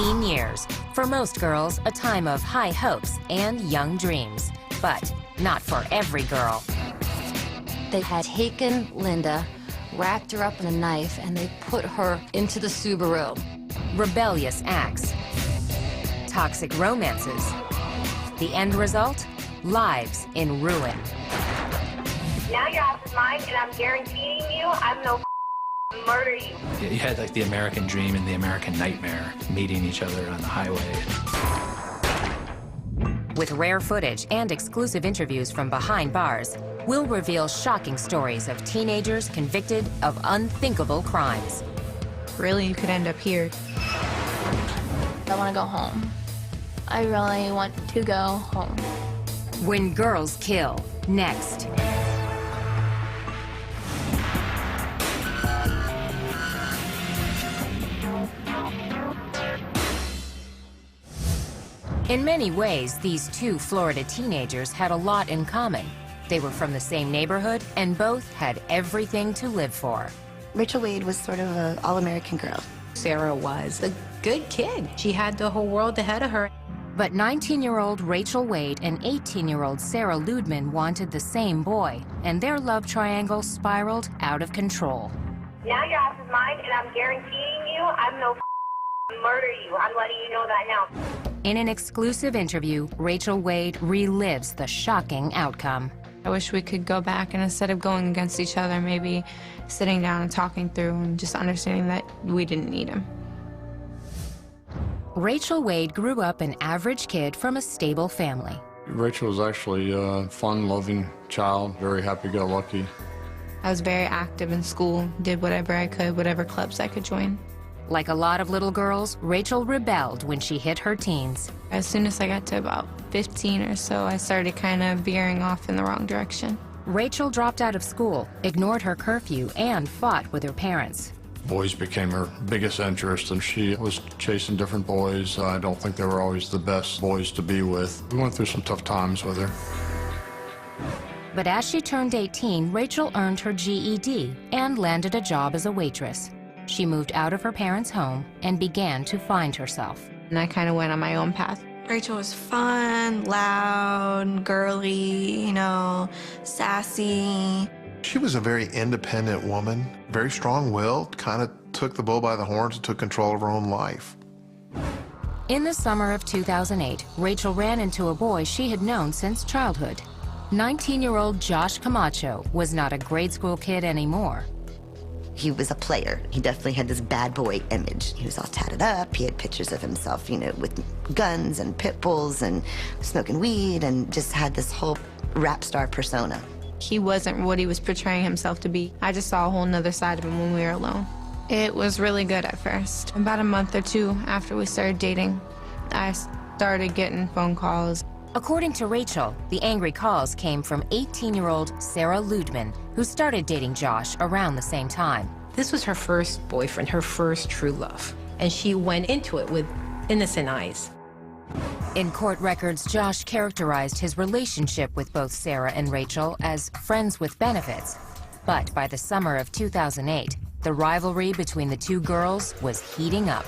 teen years. For most girls, a time of high hopes and young dreams. But not for every girl. They had taken Linda, wrapped her up in a knife, and they put her into the Subaru. Rebellious acts. Toxic romances. The end result? Lives in ruin. Now your ass is mine, and I'm guaranteeing you I'm no murder you. You had like the American dream and the American nightmare meeting each other on the highway. With rare footage and exclusive interviews from behind bars, we'll reveal shocking stories of teenagers convicted of unthinkable crimes. Really, you could end up here. I want to go home. I really want to go home. When Girls Kill, next. In many ways, these two Florida teenagers had a lot in common. They were from the same neighborhood and both had everything to live for. Rachel Wade was sort of an all-American girl. Sarah was a good kid. She had the whole world ahead of her. But 19-year-old Rachel Wade and 18-year-old Sarah Ludemann wanted the same boy, and their love triangle spiraled out of control. Now your ass is mine, and I'm guaranteeing you I'm no murder you. I'm letting you know that now. In an exclusive interview, Rachel Wade relives the shocking outcome. I wish we could go back, and instead of going against each other, maybe sitting down and talking through and just understanding that we didn't need him. Rachel Wade grew up an average kid from a stable family. Rachel was actually a fun, loving child, very happy-go-lucky. I was very active in school, did whatever I could, whatever clubs I could join. Like a lot of little girls, Rachel rebelled when she hit her teens. As soon as I got to about 15 or so, I started kind of veering off in the wrong direction. Rachel dropped out of school, ignored her curfew, and fought with her parents. Boys became her biggest interest, and she was chasing different boys. I don't think they were always the best boys to be with. We went through some tough times with her. But as she turned 18, Rachel earned her GED and landed a job as a waitress. She moved out of her parents' home and began to find herself. And I kind of went on my own path. Rachel was fun, loud, girly, you know, sassy. She was a very independent woman, very strong-willed, kind of took the bull by the horns and took control of her own life. In the summer of 2008, Rachel ran into a boy she had known since childhood. 19-year-old Josh Camacho was not a grade school kid anymore. He was a player. He definitely had this bad boy image. He was all tatted up. He had pictures of himself, you know, with guns and pit bulls and smoking weed, and just had this whole rap star persona. He wasn't what he was portraying himself to be. I just saw a whole nother side of him when we were alone. It was really good at first. About a month or two after we started dating, I started getting phone calls. According to Rachel, the angry calls came from 18-year-old Sarah Ludemann, who started dating Josh around the same time. This was her first boyfriend, her first true love. And she went into it with innocent eyes. In court records, Josh characterized his relationship with both Sarah and Rachel as friends with benefits. But by the summer of 2008, the rivalry between the two girls was heating up.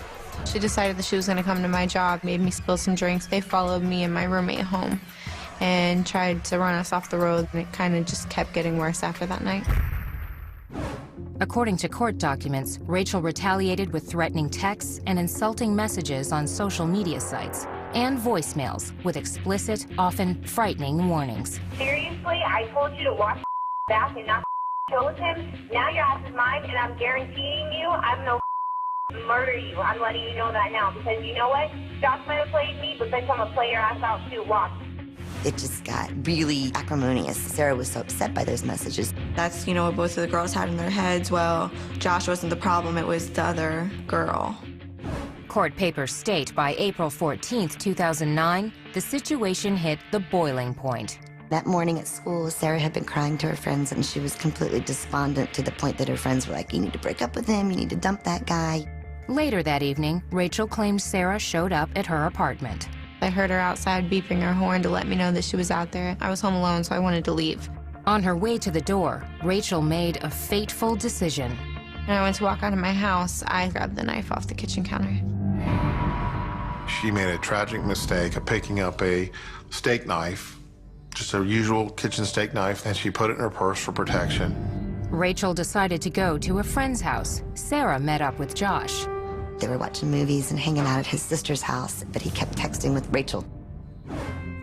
She decided that she was going to come to my job, made me spill some drinks. They followed me and my roommate home and tried to run us off the road, and it kind of just kept getting worse after that night. According to court documents, Rachel retaliated with threatening texts and insulting messages on social media sites and voicemails with explicit, often frightening warnings. Seriously, I told you to watch back and not kill with him. Now your ass is mine, and I'm guaranteeing you I'm no murder you. I'm letting you know that now, because you know what? Josh might have played me, but bitch, I'm gonna play your ass out too. Watch. It just got really acrimonious. Sarah was so upset by those messages. That's, you know, what both of the girls had in their heads. Well, Josh wasn't the problem, it was the other girl. Court papers state by April 14th, 2009, the situation hit the boiling point. That morning at school, Sarah had been crying to her friends, and she was completely despondent to the point that her friends were like, you need to break up with him, you need to dump that guy. Later that evening, Rachel claimed Sarah showed up at her apartment. I heard her outside beeping her horn to let me know that she was out there. I was home alone, so I wanted to leave. On her way to the door, Rachel made a fateful decision. When I went to walk out of my house, I grabbed the knife off the kitchen counter. She made a tragic mistake of picking up a steak knife, just a usual kitchen steak knife, and she put it in her purse for protection. Rachel decided to go to a friend's house. Sarah met up with Josh. They were watching movies and hanging out at his sister's house, but he kept texting with Rachel.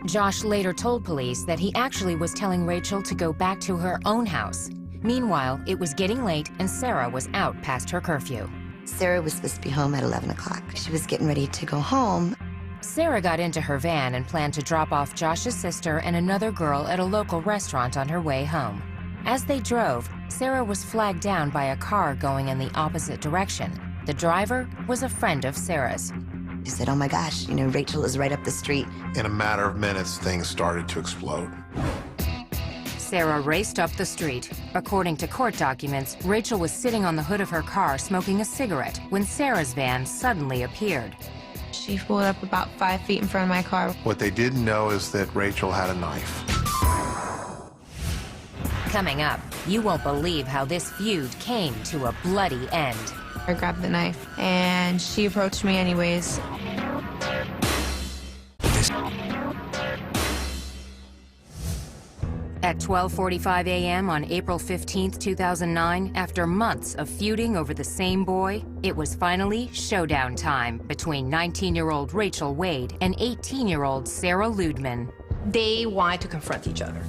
Josh later told police that he actually was telling Rachel to go back to her own house. Meanwhile, it was getting late and Sarah was out past her curfew. Sarah was supposed to be home at 11 o'clock. She was getting ready to go home. Sarah got into her van and planned to drop off Josh's sister and another girl at a local restaurant on her way home. As they drove, Sarah was flagged down by a car going in the opposite direction. The driver was a friend of Sarah's. She said, "Oh my gosh, you know, Rachel is right up the street." In a matter of minutes, things started to explode. Sarah raced up the street. According to court documents, Rachel was sitting on the hood of her car smoking a cigarette when Sarah's van suddenly appeared. She pulled up about 5 feet in front of my car. What they didn't know is that Rachel had a knife. Coming up, you won't believe how this feud came to a bloody end. I grabbed the knife, and she approached me anyways. At 12:45 a.m. on April 15, 2009, after months of feuding over the same boy, it was finally showdown time between 19-year-old Rachel Wade and 18-year-old Sarah Ludemann. They wanted to confront each other.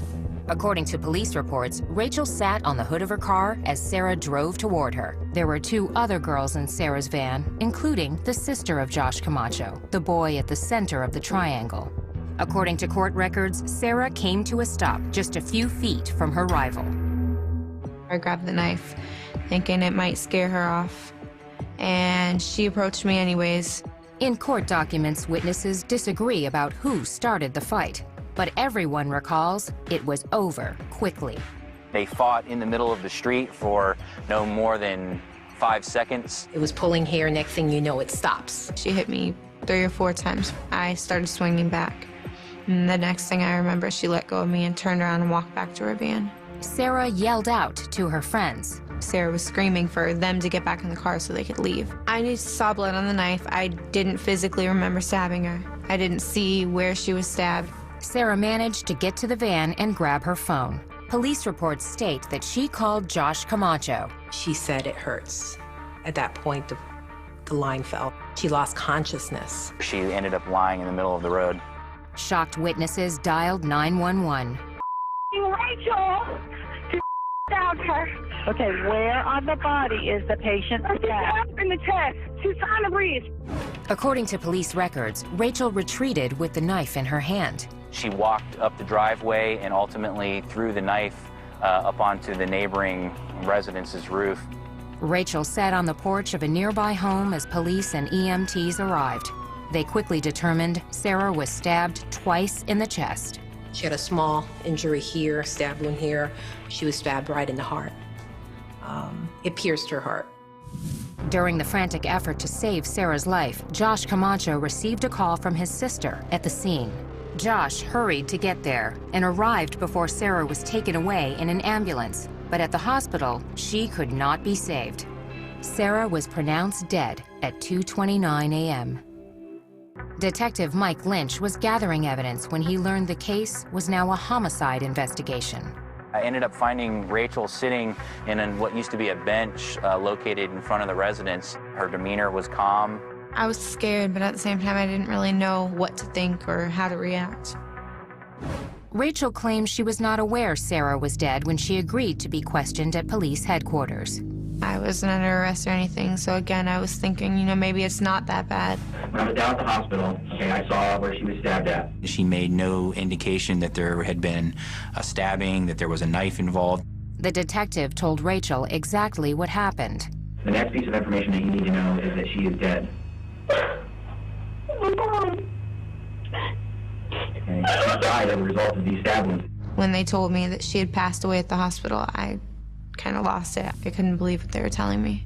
According to police reports, Rachel sat on the hood of her car as Sarah drove toward her. There were 2 other girls in Sarah's van, including the sister of Josh Camacho, the boy at the center of the triangle. According to court records, Sarah came to a stop just a few feet from her rival. I grabbed the knife, thinking it might scare her off, and she approached me anyways. In court documents, witnesses disagree about who started the fight, but everyone recalls it was over quickly. They fought in the middle of the street for no more than 5 seconds. It was pulling hair, next thing you know, it stops. She hit me 3 or 4 times. I started swinging back. And the next thing I remember, she let go of me and turned around and walked back to her van. Sarah yelled out to her friends. Sarah was screaming for them to get back in the car so they could leave. I just saw blood on the knife. I didn't physically remember stabbing her. I didn't see where she was stabbed. Sarah managed to get to the van and grab her phone. Police reports state that she called Josh Camacho. She said it hurts. At that point, the line fell. She lost consciousness. She ended up lying in the middle of the road. Shocked witnesses dialed 911. Rachel! Down her. Okay, where on the body is the patient stabbed? In the chest. She's trying to breathe. According to police records, Rachel retreated with the knife in her hand. She walked up the driveway and ultimately threw the knife up onto the neighboring residence's roof. Rachel sat on the porch of a nearby home as police and EMTs arrived. They quickly determined Sarah was stabbed twice in the chest. She had a small injury here, stab wound here. She was stabbed right in the heart. It pierced her heart. During the frantic effort to save Sarah's life, Josh Camacho received a call from his sister at the scene. Josh hurried to get there and arrived before Sarah was taken away in an ambulance. But at the hospital, she could not be saved. Sarah was pronounced dead at 2:29 a.m. Detective Mike Lynch was gathering evidence when he learned the case was now a homicide investigation. I ended up finding Rachel sitting in what used to be a bench located in front of the residence. Her demeanor was calm. I was scared, but at the same time, I didn't really know what to think or how to react. Rachel claims she was not aware Sarah was dead when she agreed to be questioned at police headquarters. I wasn't under arrest or anything, so again, I was thinking, you know, maybe it's not that bad. When I was down at the hospital, okay, I saw where she was stabbed at. She made no indication that there had been a stabbing, that there was a knife involved. The detective told Rachel exactly what happened. The next piece of information that you need to know is that she is dead. And she died as a result of these stab wounds. When they told me that she had passed away at the hospital, I kind of lost it. I couldn't believe what they were telling me.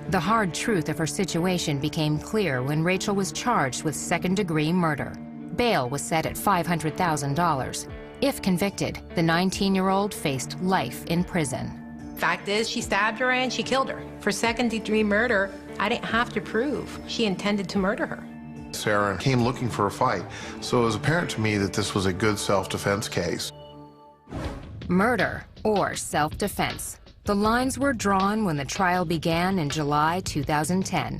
The hard truth of her situation became clear when Rachel was charged with second-degree murder. Bail was set at $500,000. If convicted, the 19-year-old faced life in prison. Fact is, she stabbed her and she killed her. For second-degree murder, I didn't have to prove she intended to murder her. Sarah and came looking for a fight. So it was apparent to me that this was a good self-defense case. Murder or self-defense. The lines were drawn when the trial began in July 2010.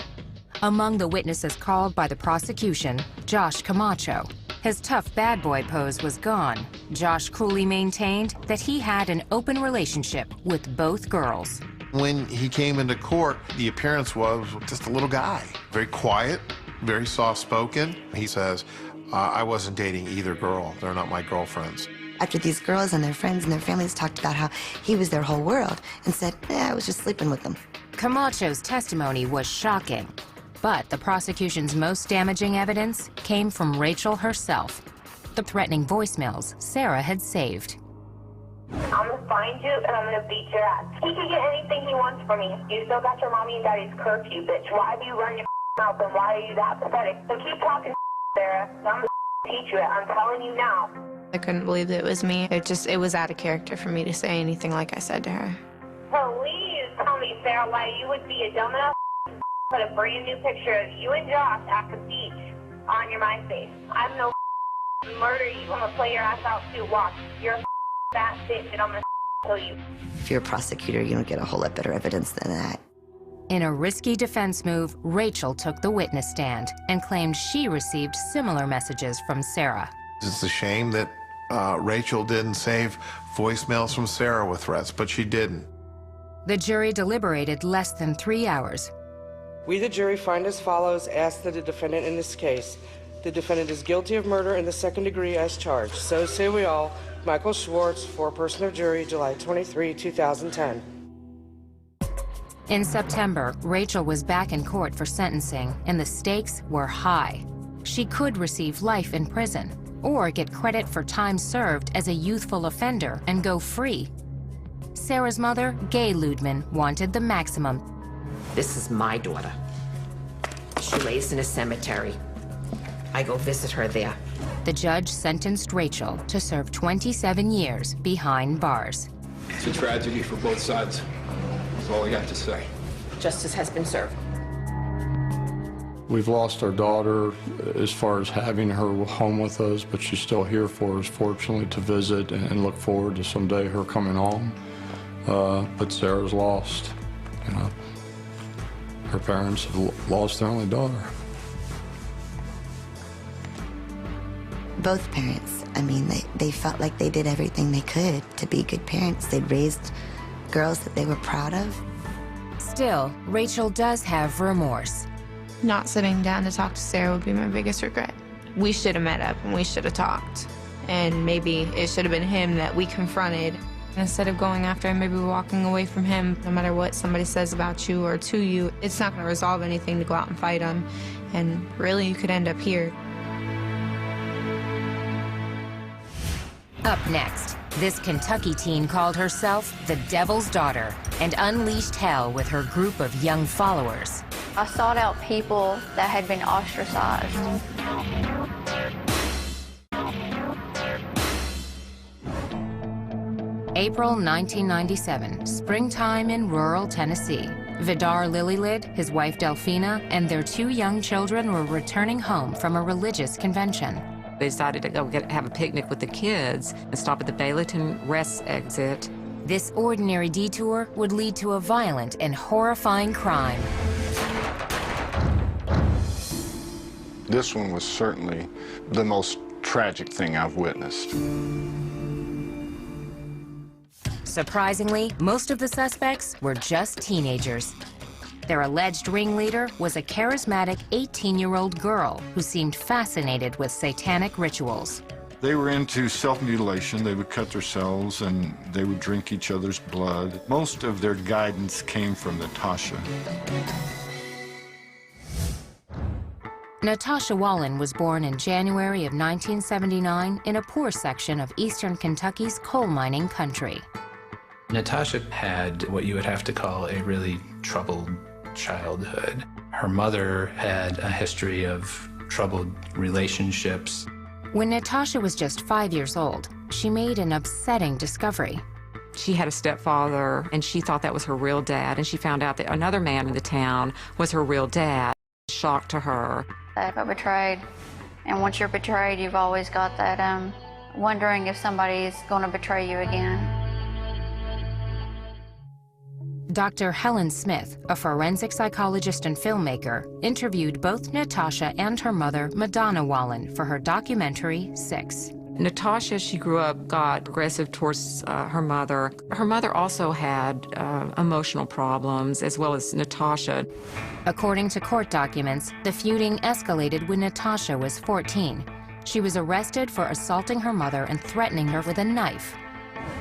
Among the witnesses called by the prosecution, Josh Camacho. His tough bad boy pose was gone. Josh coolly maintained that he had an open relationship with both girls. When he came into court, the appearance was just a little guy. Very quiet, very soft-spoken. He says, I wasn't dating either girl. They're not my girlfriends. After these girls and their friends and their families talked about how he was their whole world and said, I was just sleeping with them. Camacho's testimony was shocking. But the prosecution's most damaging evidence came from Rachel herself. The threatening voicemails Sarah had saved. I'm gonna find you and I'm gonna beat your ass. He can get anything he wants from me. You still got your mommy and daddy's curfew, bitch. Why do you run your mouth and why are you that pathetic? So keep talking, Sarah. I'm gonna teach you it. I'm telling you now. I couldn't believe that it was me. It was out of character for me to say anything like I said to her. Please tell me, Sarah, why you would be a dumbass put a brand new picture of you and Josh at the beach on your MySpace. I'm no murder you. I'm gonna play your ass out too. Watch. You're a fat bitch and I'm gonna kill you. If you're a prosecutor, you don't get a whole lot better evidence than that. In a risky defense move, Rachel took the witness stand and claimed she received similar messages from Sarah. It's a shame that Rachel didn't save voicemails from Sarah with threats, but she didn't. The jury deliberated less than 3 hours. We, the jury, find as follows: ask that the defendant in this case. The defendant is guilty of murder in the second degree as charged. So say we all. Michael Schwartz, foreperson of jury, July 23, 2010. In September, Rachel was back in court for sentencing, and the stakes were high. She could receive life in prison, or get credit for time served as a youthful offender and go free. Sarah's mother, Gay Ludemann, wanted the maximum. This is my daughter. She lays in a cemetery. I go visit her there. The judge sentenced Rachel to serve 27 years behind bars. It's a tragedy for both sides. That's all I got to say. Justice has been served. We've lost our daughter as far as having her home with us, but she's still here for us, fortunately, to visit and look forward to someday her coming home. But Sarah's lost. You know, her parents have lost their only daughter. Both parents, I mean, they felt like they did everything they could to be good parents. They'd raised girls that they were proud of. Still, Rachel does have remorse. Not sitting down to talk to Sarah would be my biggest regret. We should have met up and we should have talked. And maybe it should have been him that we confronted. Instead of going after him, maybe walking away from him. No matter what somebody says about you or to you, it's not going to resolve anything to go out and fight him. And really, you could end up here. Up next, this Kentucky teen called herself the Devil's Daughter and unleashed hell with her group of young followers. I sought out people that had been ostracized. April 1997, springtime in rural Tennessee. Vidar Lilylid, his wife Delphina, and their 2 young children were returning home from a religious convention. They decided to go have a picnic with the kids and stop at the Baileyton Rest exit. This ordinary detour would lead to a violent and horrifying crime. This one was certainly the most tragic thing I've witnessed. Surprisingly, most of the suspects were just teenagers. Their alleged ringleader was a charismatic 18-year-old girl who seemed fascinated with satanic rituals. They were into self-mutilation. They would cut themselves and they would drink each other's blood. Most of their guidance came from Natasha. Natasha Wallen was born in January of 1979 in a poor section of eastern Kentucky's coal mining country. Natasha had what you would have to call a really troubled childhood. Her mother had a history of troubled relationships. When Natasha was just 5 years old, she made an upsetting discovery. She had a stepfather, and she thought that was her real dad, and she found out that another man in the town was her real dad. Shock to her. I got betrayed. And once you're betrayed, you've always got that wondering if somebody's going to betray you again. Dr. Helen Smith, a forensic psychologist and filmmaker, interviewed both Natasha and her mother, Madonna Wallen, for her documentary, 6. Natasha, she grew up, got aggressive towards her mother. Her mother also had emotional problems, as well as Natasha. According to court documents, the feuding escalated when Natasha was 14. She was arrested for assaulting her mother and threatening her with a knife.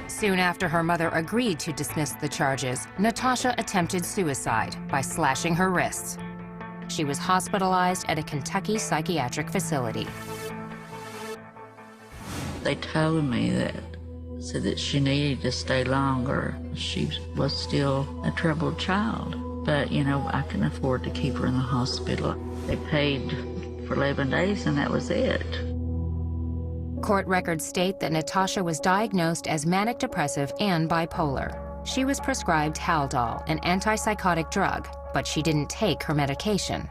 Soon after her mother agreed to dismiss the charges, Natasha attempted suicide by slashing her wrists. She was hospitalized at a Kentucky psychiatric facility. They told me said that she needed to stay longer. She was still a troubled child, but you know, I couldn't afford to keep her in the hospital. They paid for 11 days and that was it. Court records state that Natasha was diagnosed as manic depressive and bipolar. She was prescribed Haldol, an antipsychotic drug, but she didn't take her medication.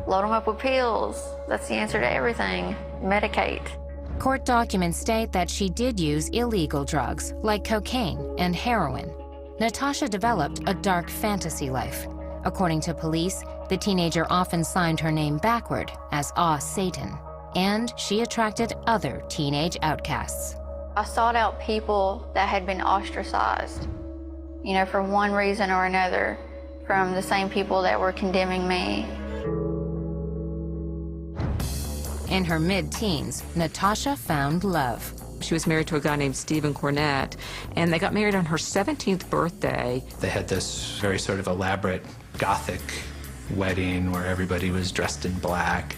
Load them up with pills. That's the answer to everything. Medicate. Court documents state that she did use illegal drugs, like cocaine and heroin. Natasha developed a dark fantasy life. According to police, the teenager often signed her name backward as Satan, and she attracted other teenage outcasts. I sought out people that had been ostracized, you know, for one reason or another, from the same people that were condemning me. In her mid-teens, Natasha found love. She was married to a guy named Stephen Cornett, and they got married on her 17th birthday. They had this very sort of elaborate Gothic wedding where everybody was dressed in black.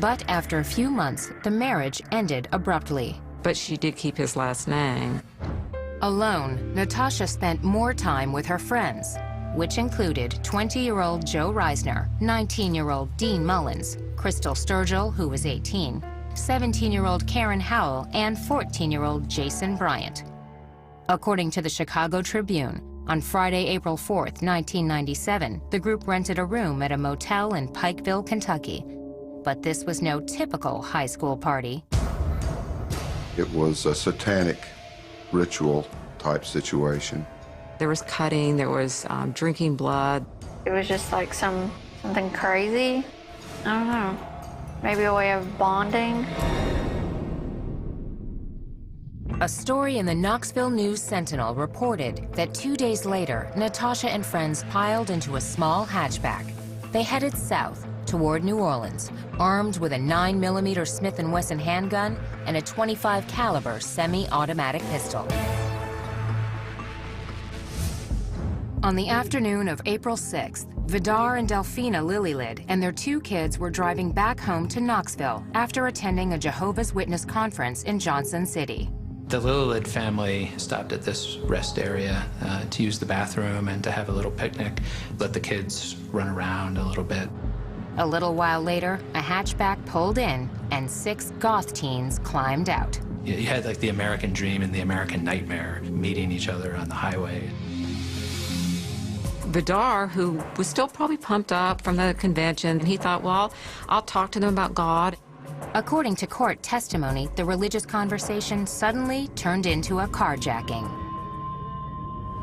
But after a few months, the marriage ended abruptly. But she did keep his last name. Alone, Natasha spent more time with her friends, which included 20-year-old Joe Reisner, 19-year-old Dean Mullins, Crystal Sturgill, who was 18, 17-year-old Karen Howell, and 14-year-old Jason Bryant. According to the Chicago Tribune, on Friday, April 4th, 1997, the group rented a room at a motel in Pikeville, Kentucky. But this was no typical high school party. It was a satanic ritual type situation. There was cutting, there was drinking blood. It was just like something crazy. I don't know. Maybe a way of bonding. A story in the Knoxville News Sentinel reported that 2 days later, Natasha and friends piled into a small hatchback. They headed south toward New Orleans, armed with a 9mm Smith & Wesson handgun and a .25 caliber semi-automatic pistol. On the afternoon of April 6th, Vidar and Delphina Lillylid and their 2 kids were driving back home to Knoxville after attending a Jehovah's Witness conference in Johnson City. The Lillylid family stopped at this rest area to use the bathroom and to have a little picnic, let the kids run around a little bit. A little while later, a hatchback pulled in and 6 goth teens climbed out. You had like the American dream and the American nightmare meeting each other on the highway. Vidar, who was still probably pumped up from the convention, he thought, well, I'll talk to them about God. According to court testimony, the religious conversation suddenly turned into a carjacking.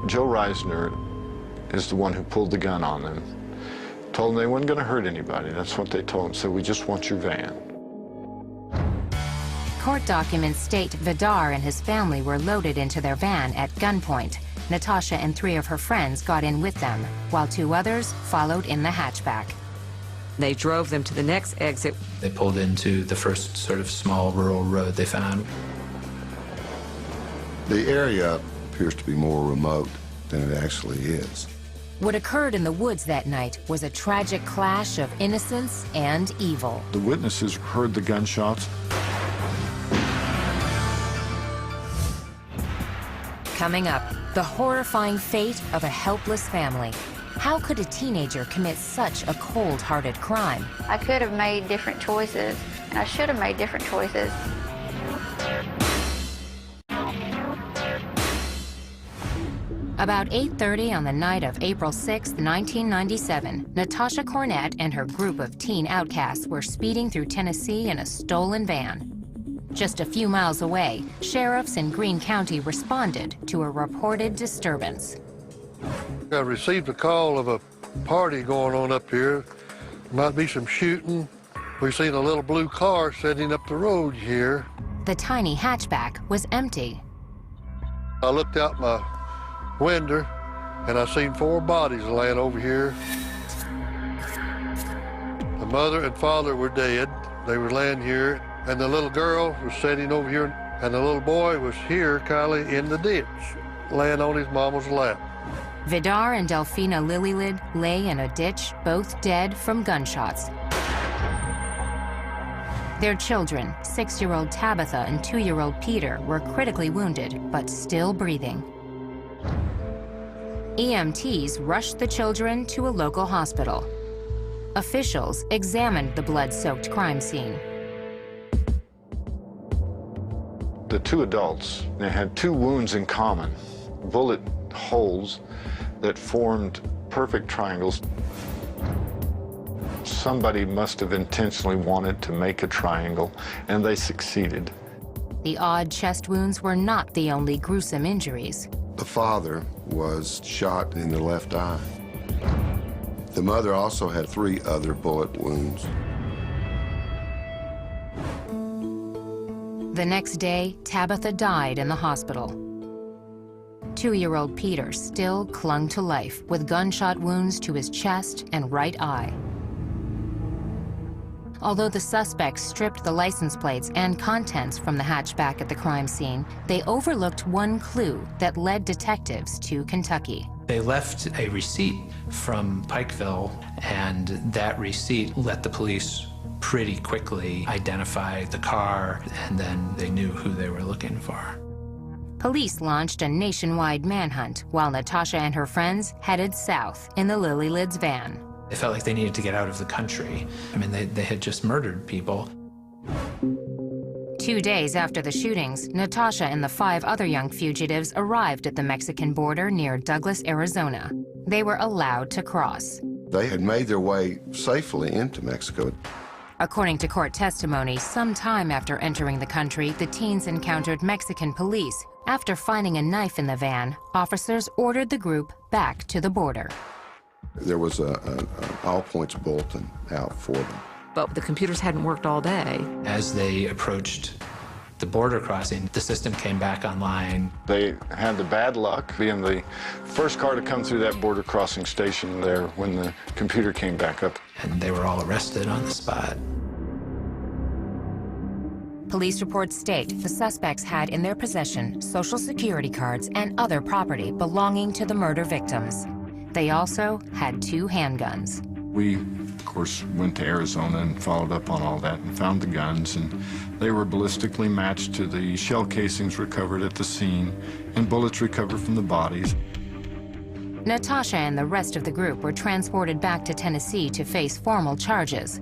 Joe Reisner is the one who pulled the gun on them. Told them they weren't going to hurt anybody. That's what they told him. So we just want your van. Court documents state Vidar and his family were loaded into their van at gunpoint. Natasha and 3 of her friends got in with them, while 2 others followed in the hatchback. They drove them to the next exit. They pulled into the first sort of small rural road they found. The area appears to be more remote than it actually is. What occurred in the woods that night was a tragic clash of innocence and evil. The witnesses heard the gunshots. Coming up, the horrifying fate of a helpless family. How could a teenager commit such a cold-hearted crime? I could have made different choices, and I should have made different choices. About 8:30 on the night of April 6, 1997, Natasha Cornett and her group of teen outcasts were speeding through Tennessee in a stolen van. Just a few miles away, sheriffs in Greene County responded to a reported disturbance. I received a call of a party going on up here. Might be some shooting. We've seen a little blue car setting up the road here. The tiny hatchback was empty. I looked out my window and I seen 4 bodies laying over here. The mother and father were dead. They were laying here, and the little girl was sitting over here, and the little boy was here, Kylie, in the ditch, laying on his mama's lap. Vidar and Delphina Lilylid lay in a ditch, both dead from gunshots. Their children, 6-year-old Tabitha and 2-year-old Peter, were critically wounded, but still breathing. EMTs rushed the children to a local hospital. Officials examined the blood-soaked crime scene. The 2 adults, they had 2 wounds in common, bullet holes that formed perfect triangles. Somebody must have intentionally wanted to make a triangle, and they succeeded. The odd chest wounds were not the only gruesome injuries. The father was shot in the left eye. The mother also had 3 other bullet wounds. The next day, Tabitha died in the hospital. 2-year-old Peter still clung to life with gunshot wounds to his chest and right eye. Although the suspects stripped the license plates and contents from the hatchback at the crime scene, they overlooked one clue that led detectives to Kentucky. They left a receipt from Pikeville, and that receipt let the police pretty quickly identify the car, and then they knew who they were looking for. Police launched a nationwide manhunt while Natasha and her friends headed south in the Lilylids van. They felt like they needed to get out of the country. I mean, they had just murdered people. 2 days after the shootings, Natasha and the 5 other young fugitives arrived at the Mexican border near Douglas, Arizona. They were allowed to cross. They had made their way safely into Mexico. According to court testimony, sometime after entering the country, the teens encountered Mexican police. After finding a knife in the van, officers ordered the group back to the border. There was an all-points bulletin out for them. But the computers hadn't worked all day. As they approached the border crossing, the system came back online. They had the bad luck being the first car to come through that border crossing station there when the computer came back up. And they were all arrested on the spot. Police reports state the suspects had in their possession Social Security cards and other property belonging to the murder victims. They also had 2 handguns. We, of course, went to Arizona and followed up on all that and found the guns, and they were ballistically matched to the shell casings recovered at the scene and bullets recovered from the bodies. Natasha and the rest of the group were transported back to Tennessee to face formal charges.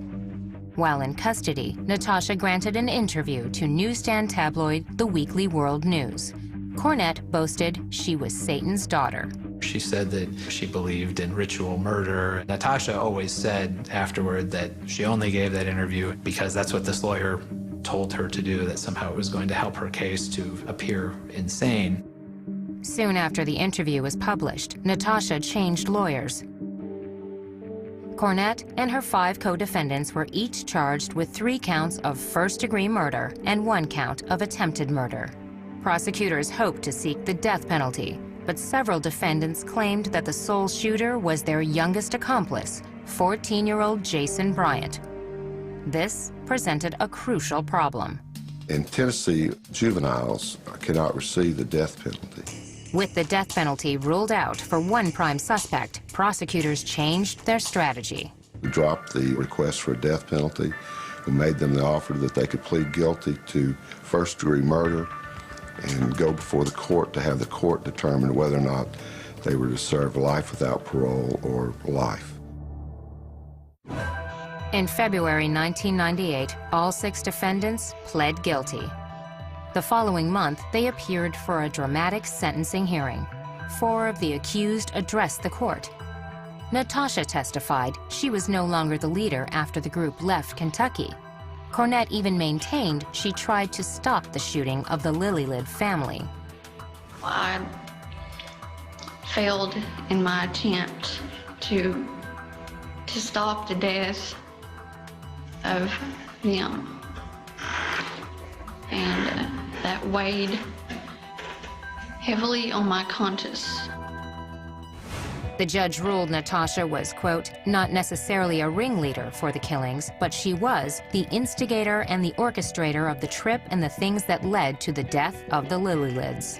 While in custody, Natasha granted an interview to newsstand tabloid The Weekly World News. Cornett boasted she was Satan's daughter. She said that she believed in ritual murder. Natasha always said afterward that she only gave that interview because that's what this lawyer told her to do, that somehow it was going to help her case to appear insane. Soon after the interview was published, Natasha changed lawyers. Cornett and her 5 co-defendants were each charged with 3 counts of first-degree murder and 1 count of attempted murder. Prosecutors hoped to seek the death penalty, but several defendants claimed that the sole shooter was their youngest accomplice, 14-year-old Jason Bryant. This presented a crucial problem. In Tennessee, juveniles cannot receive the death penalty. With the death penalty ruled out for one prime suspect, prosecutors changed their strategy. We dropped the request for a death penalty. We made them the offer that they could plead guilty to first-degree murder and go before the court to have the court determine whether or not they were to serve life without parole or life. In February 1998, all 6 defendants pled guilty. The following month, they appeared for a dramatic sentencing hearing. 4 of the accused addressed the court. Natasha testified she was no longer the leader after the group left Kentucky. Cornett even maintained she tried to stop the shooting of the Lillylid family. I failed in my attempt to stop the death of them. And that weighed heavily on my conscience. The judge ruled Natasha was, quote, not necessarily a ringleader for the killings, but she was the instigator and the orchestrator of the trip and the things that led to the death of the Lillylids.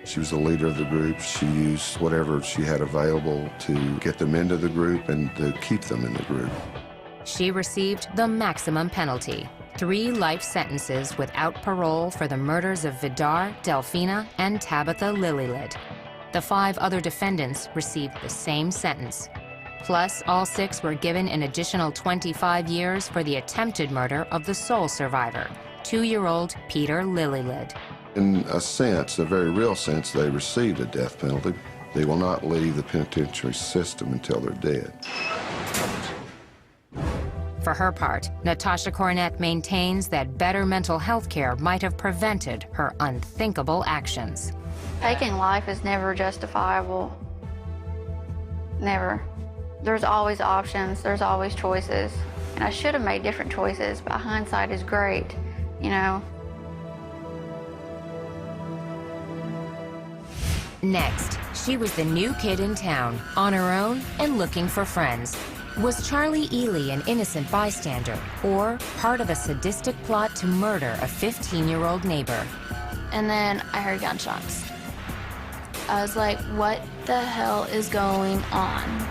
She was the leader of the group. She used whatever she had available to get them into the group and to keep them in the group. She received the maximum penalty, 3 life sentences without parole for the murders of Vidar, Delphina, and Tabitha Lillylid. The 5 other defendants received the same sentence. Plus, all 6 were given an additional 25 years for the attempted murder of the sole survivor, 2-year-old Peter Lillylid. In a sense, a very real sense, they received a death penalty. They will not leave the penitentiary system until they're dead. For her part, Natasha Cornett maintains that better mental health care might have prevented her unthinkable actions. Taking life is never justifiable. Never. There's always options, there's always choices. And I should have made different choices, but hindsight is great, you know. Next, she was the new kid in town, on her own and looking for friends. Was Charlie Ely an innocent bystander or part of a sadistic plot to murder a 15-year-old neighbor? And then I heard gunshots. I was like, what the hell is going on?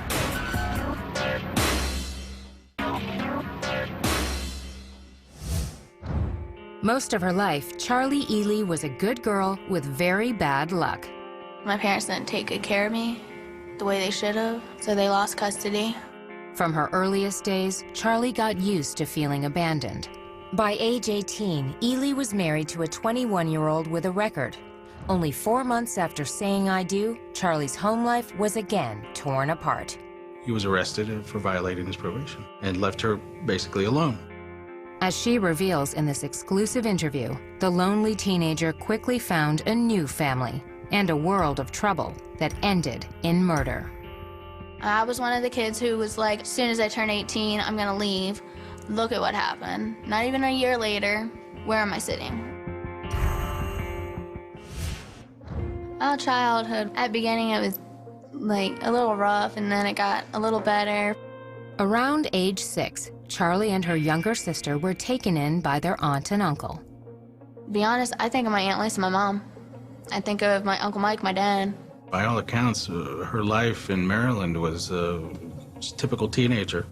Most of her life, Charlie Ely was a good girl with very bad luck. My parents didn't take good care of me the way they should have, so they lost custody. From her earliest days, Charlie got used to feeling abandoned. By age 18, Ely was married to a 21-year-old with a record. Only 4 months after saying I do, Charlie's home life was again torn apart. He was arrested for violating his probation and left her basically alone. As she reveals in this exclusive interview, the lonely teenager quickly found a new family and a world of trouble that ended in murder. I was one of the kids who was like, as soon as I turn 18, I'm gonna leave. Look at what happened. Not even a year later, where am I sitting? Well, childhood, at the beginning it was like a little rough and then it got a little better. Around age 6, Charlie and her younger sister were taken in by their aunt and uncle. To be honest, I think of my Aunt Lisa and my mom. I think of my Uncle Mike, my dad. By all accounts, her life in Maryland was a typical teenager.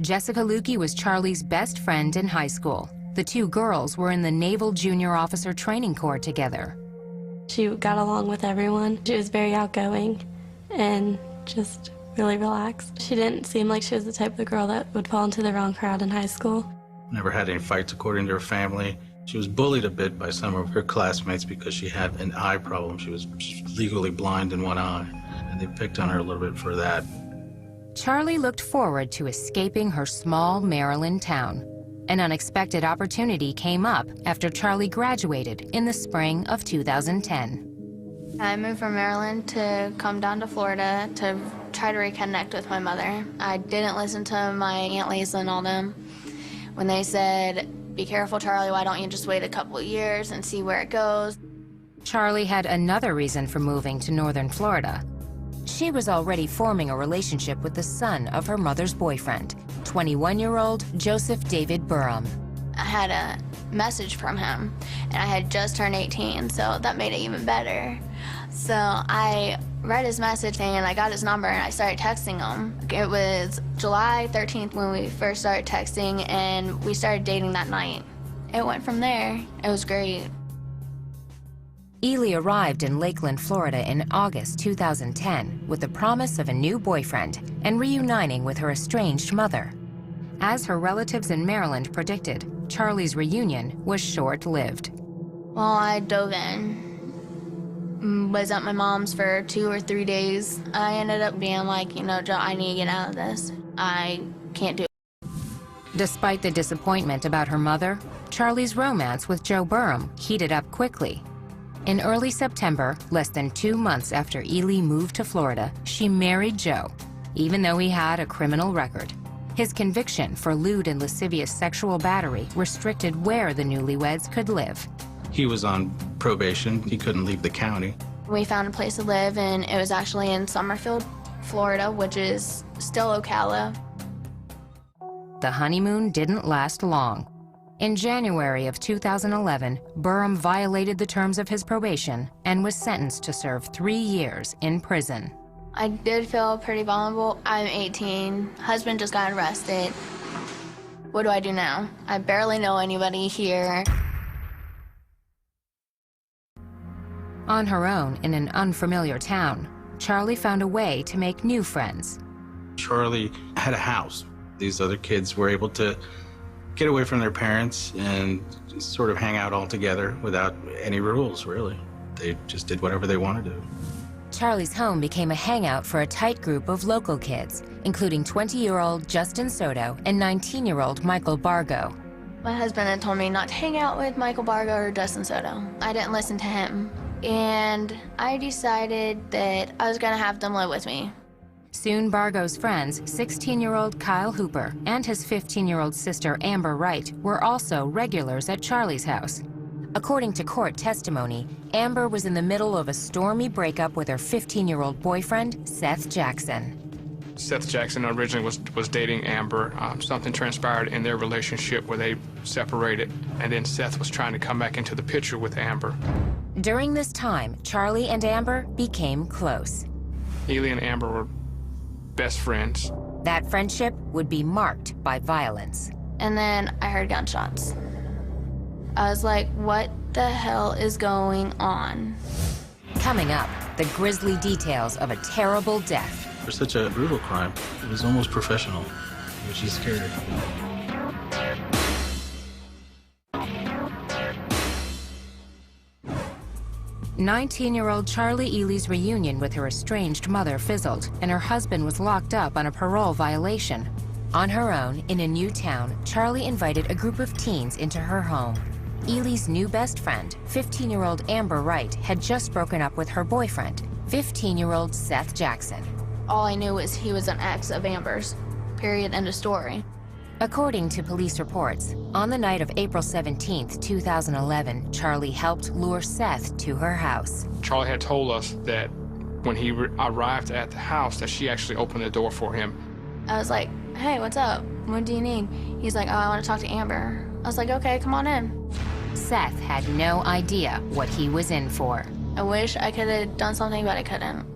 Jessica Lukey was Charlie's best friend in high school. The 2 girls were in the Naval Junior Officer Training Corps together. She got along with everyone. She was very outgoing and just really relaxed. She didn't seem like she was the type of girl that would fall into the wrong crowd in high school. Never had any fights according to her family. She was bullied a bit by some of her classmates because she had an eye problem. She was legally blind in one eye, and they picked on her a little bit for that. Charlie looked forward to escaping her small Maryland town. An unexpected opportunity came up after Charlie graduated in the spring of 2010. I moved from Maryland to come down to Florida to try to reconnect with my mother. I didn't listen to my Aunt Lisa and all them when they said, be careful, Charlie, why don't you just wait a couple of years and see where it goes? Charlie had another reason for moving to northern Florida. She was already forming a relationship with the son of her mother's boyfriend, 21-year-old Joseph David Burham. I had a message from him, and I had just turned 18, so that made it even better. So I read his message and I got his number and I started texting him. It was July 13th when we first started texting, and we started dating that night. It went from there. It was great. Ely arrived in Lakeland, Florida in August 2010 with the promise of a new boyfriend and reuniting with her estranged mother. As her relatives in Maryland predicted, Charlie's reunion was short-lived. Well, I dove in Was at my mom's for 2 or 3 days. I ended up being like, you know, Joe, I need to get out of this. I can't do it. Despite the disappointment about her mother, Charlie's romance with Joe Burham heated up quickly. In early September, less than 2 months after Ely moved to Florida, she married Joe, even though he had a criminal record. His conviction for lewd and lascivious sexual battery restricted where the newlyweds could live. He was on probation. He couldn't leave the county. We found a place to live, and it was actually in Summerfield, Florida, which is still Ocala. The honeymoon didn't last long. In January of 2011, Burham violated the terms of his probation and was sentenced to serve 3 years in prison. I did feel pretty vulnerable. I'm 18. Husband just got arrested. What do I do now? I barely know anybody here. On her own in an unfamiliar town, Charlie found a way to make new friends. Charlie had a house. These other kids were able to get away from their parents and just sort of hang out all together without any rules, really. They just did whatever they wanted to. Charlie's home became a hangout for a tight group of local kids, including 20-year-old Justin Soto and 19-year-old Michael Bargo. My husband had told me not to hang out with Michael Bargo or Justin Soto. I didn't listen to him. And I decided that I was gonna have them live with me. Soon, Bargo's friends, 16-year-old Kyle Hooper and his 15-year-old sister Amber Wright, were also regulars at Charlie's house. According to court testimony, Amber was in the middle of a stormy breakup with her 15-year-old boyfriend, Seth Jackson. Seth Jackson originally was dating Amber. Something transpired in their relationship where they separated, and then Seth was trying to come back into the picture with Amber. During this time, Charlie and Amber became close. Ely and Amber were best friends. That friendship would be marked by violence. And then I heard gunshots. I was like, what the hell is going on? Coming up, the grisly details of a terrible death. For such a brutal crime, it was almost professional, which is scary. 19-year-old Charlie Ely's reunion with her estranged mother fizzled, and her husband was locked up on a parole violation. On her own, in a new town, Charlie invited a group of teens into her home. Ely's new best friend, 15-year-old Amber Wright, had just broken up with her boyfriend, 15-year-old Seth Jackson. All I knew was he was an ex of Amber's. Period, end of story. According to police reports, on the night of April 17, 2011, Charlie helped lure Seth to her house. Charlie had told us that when he arrived at the house that she actually opened the door for him. I was like, hey, what's up? What do you need? He's like, oh, I want to talk to Amber. I was like, okay, come on in. Seth had no idea what he was in for. I wish I could have done something, but I couldn't.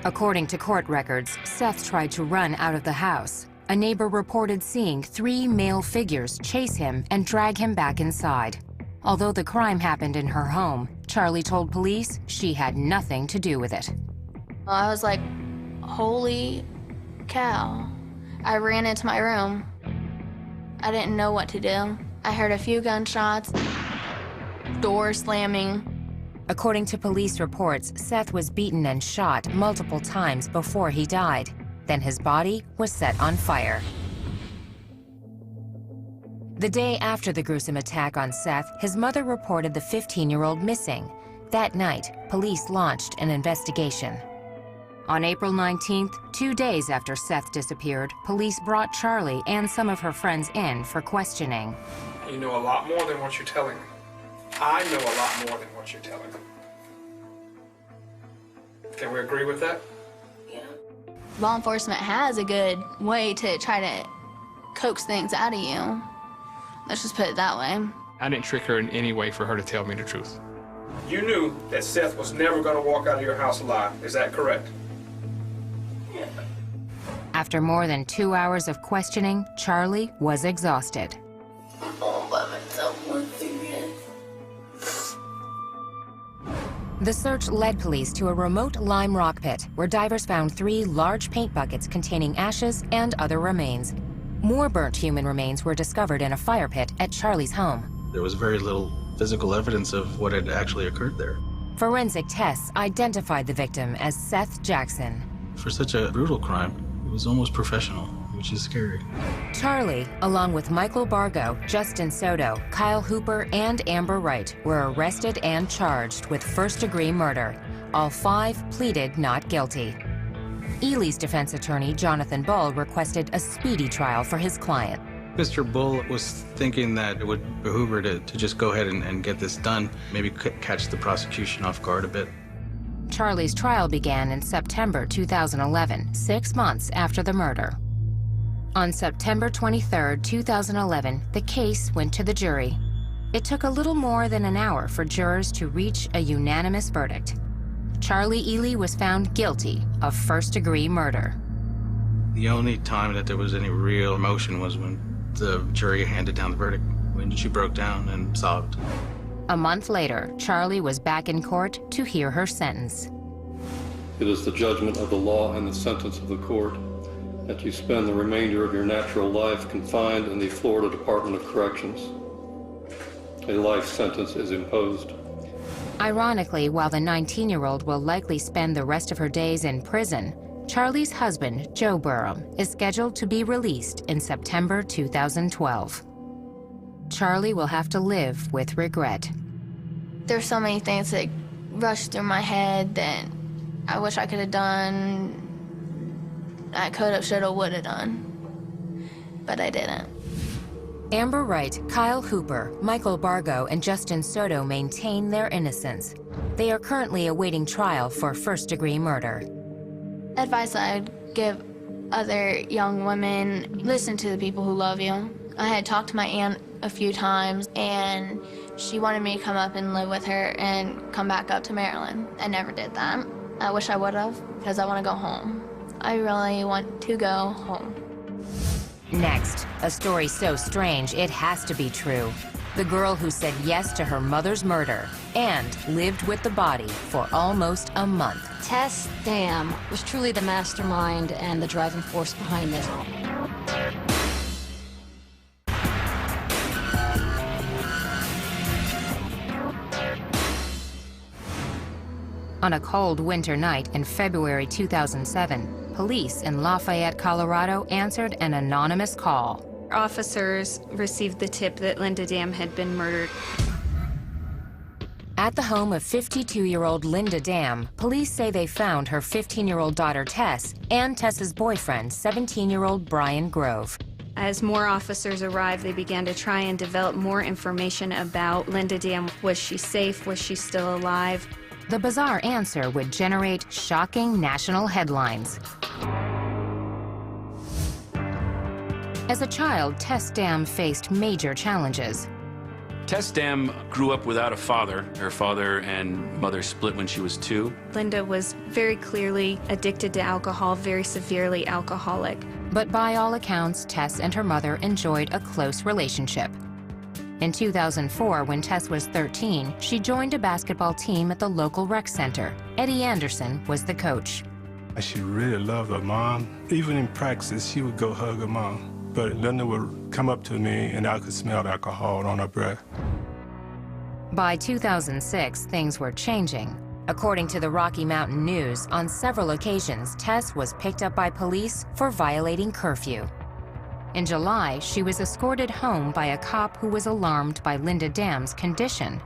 According to court records, Seth tried to run out of the house. A neighbor reported seeing 3 male figures chase him and drag him back inside. Although the crime happened in her home, Charlie told police she had nothing to do with it. I was like, holy cow. I ran into my room. I didn't know what to do. I heard a few gunshots, door slamming. According to police reports, Seth was beaten and shot multiple times before he died. Then his body was set on fire. The day after the gruesome attack on Seth, his mother reported the 15-year-old missing. That night, police launched an investigation. On April 19th, 2 days after Seth disappeared, police brought Charlie and some of her friends in for questioning. You know a lot more than what you're telling me. I know a lot more than what you're telling me. Can we agree with that? Law enforcement has a good way to try to coax things out of you. Let's just put it that way. I didn't trick her in any way for her to tell me the truth. You knew that Seth was never going to walk out of your house alive. Is that correct? Yeah. After more than 2 hours of questioning, Charlie was exhausted. I'm all by myself once again. The search led police to a remote lime rock pit where divers found 3 large paint buckets containing ashes and other remains. More burnt human remains were discovered in a fire pit at Charlie's home. There was very little physical evidence of what had actually occurred there. Forensic tests identified the victim as Seth Jackson. For such a brutal crime, it was almost professional, which is scary. Charlie, along with Michael Bargo, Justin Soto, Kyle Hooper, and Amber Wright, were arrested and charged with first-degree murder. All 5 pleaded not guilty. Ely's defense attorney, Jonathan Bull, requested a speedy trial for his client. Mr. Bull was thinking that it would behoove her to just go ahead and get this done, maybe catch the prosecution off guard a bit. Charlie's trial began in September 2011, 6 months after the murder. On September 23, 2011, the case went to the jury. It took a little more than an hour for jurors to reach a unanimous verdict. Charlie Ely was found guilty of first-degree murder. The only time that there was any real emotion was when the jury handed down the verdict, when she broke down and sobbed. A month later, Charlie was back in court to hear her sentence. It is the judgment of the law and the sentence of the court that you spend the remainder of your natural life confined in the Florida Department of Corrections. A life sentence is imposed. Ironically, while the 19-year-old will likely spend the rest of her days in prison, Charlie's husband, Joe Burham, is scheduled to be released in September 2012. Charlie will have to live with regret. There's so many things that rush through my head that I wish I could have done. I could have, should have, would have done, but I didn't. Amber Wright, Kyle Hooper, Michael Bargo, and Justin Soto maintain their innocence. They are currently awaiting trial for first-degree murder. Advice I'd give other young women, listen to the people who love you. I had talked to my aunt a few times, and she wanted me to come up and live with her and come back up to Maryland. I never did that. I wish I would have, because I want to go home. I really want to go home. Next, a story so strange it has to be true. The girl who said yes to her mother's murder and lived with the body for almost a month. Tess Dam was truly the mastermind and the driving force behind this. On a cold winter night in February 2007, police in Lafayette, Colorado answered an anonymous call. Officers received the tip that Linda Dam had been murdered. At the home of 52-year-old Linda Dam, police say they found her 15-year-old daughter Tess and Tess's boyfriend, 17-year-old Brian Grove. As more officers arrived, they began to try and develop more information about Linda Dam. Was she safe? Was she still alive? The bizarre answer would generate shocking national headlines. As a child, Tess Dam faced major challenges. Tess Dam grew up without a father. Her father and mother split when she was 2. Linda was very clearly addicted to alcohol, very severely alcoholic. But by all accounts, Tess and her mother enjoyed a close relationship. In 2004, when Tess was 13, she joined a basketball team at the local rec center. Eddie Anderson was the coach. She really loved her mom. Even in practice, she would go hug her mom. But Linda would come up to me, and I could smell the alcohol on her breath. By 2006, things were changing. According to the Rocky Mountain News, on several occasions, Tess was picked up by police for violating curfew. In July, she was escorted home by a cop who was alarmed by Linda Dam's condition.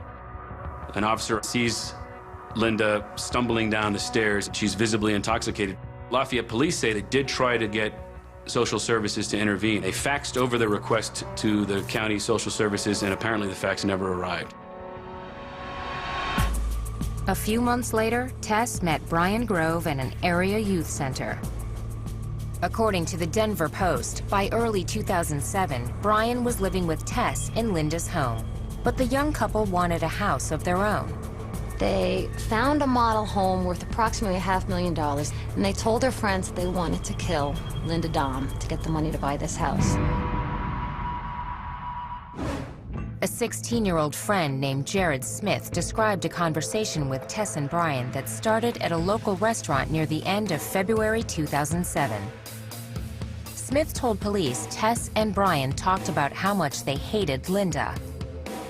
An officer sees Linda stumbling down the stairs. She's visibly intoxicated. Lafayette police say they did try to get social services to intervene. They faxed over the request to the county social services, and apparently the fax never arrived. A few months later, Tess met Brian Grove at an area youth center. According to the Denver Post, by early 2007, Brian was living with Tess in Linda's home. But the young couple wanted a house of their own. They found a model home worth approximately $500,000, and they told their friends they wanted to kill Linda Dam to get the money to buy this house. A 16-year-old friend named Jared Smith described a conversation with Tess and Brian that started at a local restaurant near the end of February 2007. Smith told police Tess and Brian talked about how much they hated Linda.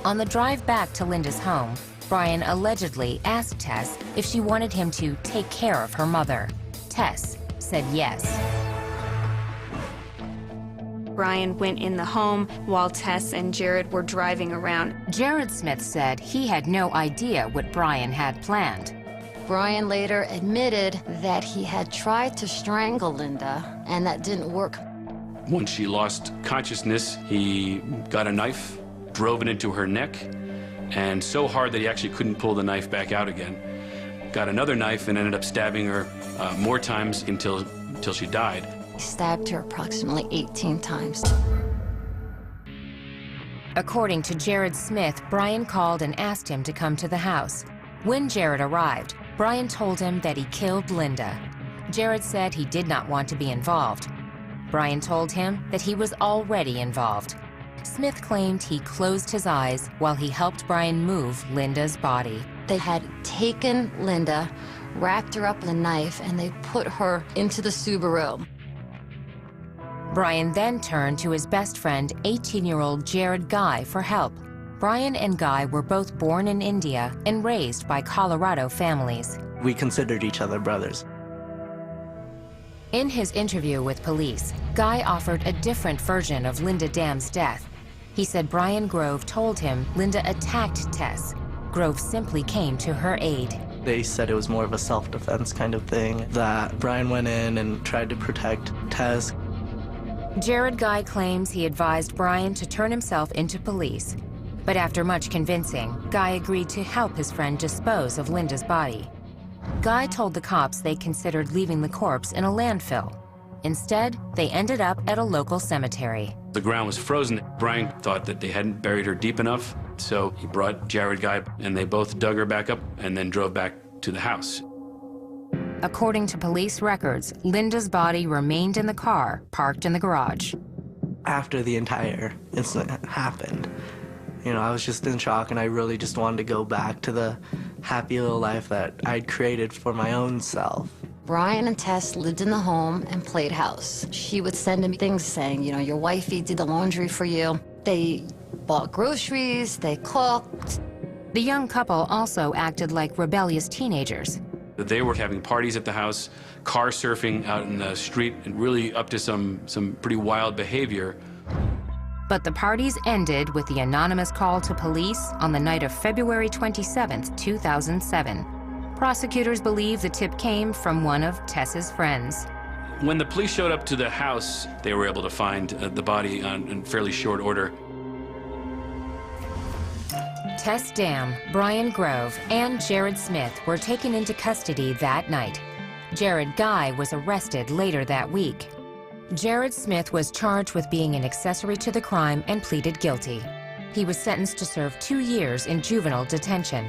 On the drive back to Linda's home, Brian allegedly asked Tess if she wanted him to take care of her mother. Tess said yes. Brian went in the home while Tess and Jared were driving around. Jared Smith said he had no idea what Brian had planned. Brian later admitted that he had tried to strangle Linda, and that didn't work. Once she lost consciousness, he got a knife, drove it into her neck, and so hard that he actually couldn't pull the knife back out again. Got another knife and ended up stabbing her more times until she died. He stabbed her approximately 18 times. According to Jared Smith, Brian called and asked him to come to the house. When Jared arrived, Brian told him that he killed Linda. Jared said he did not want to be involved. Brian told him that he was already involved. Smith claimed he closed his eyes while he helped Brian move Linda's body. They had taken Linda, wrapped her up in a knife, and they put her into the Subaru. Brian then turned to his best friend, 18-year-old Jared Guy, for help. Brian and Guy were both born in India and raised by Colorado families. We considered each other brothers. In his interview with police, Guy offered a different version of Linda Dam's death. He said Brian Grove told him Linda attacked Tess. Grove simply came to her aid. They said it was more of a self-defense kind of thing, that Brian went in and tried to protect Tess. Jared Guy claims he advised Brian to turn himself into police. But after much convincing, Guy agreed to help his friend dispose of Linda's body. Guy told the cops they considered leaving the corpse in a landfill. Instead, they ended up at a local cemetery. The ground was frozen. Brian thought that they hadn't buried her deep enough, so he brought Jared Guy, and they both dug her back up and then drove back to the house. According to police records, Linda's body remained in the car, parked in the garage. After the entire incident happened, I was just in shock, and I really just wanted to go back to the happy little life that I'd created for my own self. Brian and Tess lived in the home and played house. She would send him things saying, your wifey did the laundry for you. They bought groceries, they cooked. The young couple also acted like rebellious teenagers. They were having parties at the house, car surfing out in the street, and really up to some pretty wild behavior. But the parties ended with the anonymous call to police on the night of February 27, 2007. Prosecutors believe the tip came from one of Tess's friends. When the police showed up to the house, they were able to find the body in fairly short order. Tess Dam, Brian Grove, and Jared Smith were taken into custody that night. Jared Guy was arrested later that week. Jared Smith was charged with being an accessory to the crime and pleaded guilty. He was sentenced to serve 2 years in juvenile detention.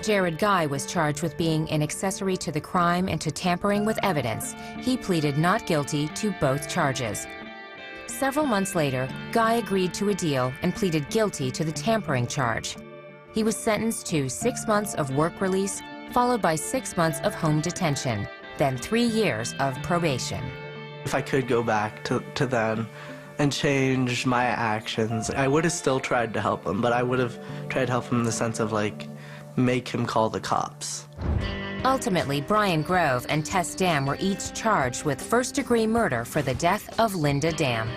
Jared Guy was charged with being an accessory to the crime and to tampering with evidence. He pleaded not guilty to both charges. Several months later, Guy agreed to a deal and pleaded guilty to the tampering charge. He was sentenced to 6 months of work release, followed by 6 months of home detention, then 3 years of probation. If I could go back to then and change my actions, I would have still tried to help him, but I would have tried to help him in the sense of, make him call the cops. Ultimately, Brian Grove and Tess Dam were each charged with first-degree murder for the death of Linda Dam.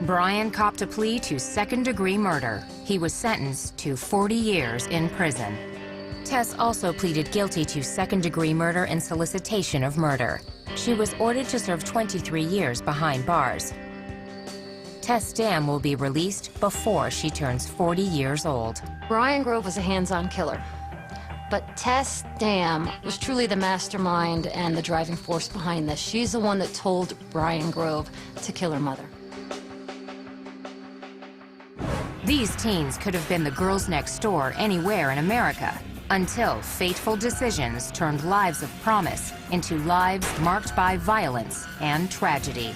Brian copped a plea to second-degree murder. He was sentenced to 40 years in prison. Tess also pleaded guilty to second-degree murder and solicitation of murder. She was ordered to serve 23 years behind bars. Tess Dam will be released before she turns 40 years old. Brian Grove was a hands-on killer, but Tess Dam was truly the mastermind and the driving force behind this. She's the one that told Brian Grove to kill her mother. These teens could have been the girls next door anywhere in America, until fateful decisions turned lives of promise into lives marked by violence and tragedy.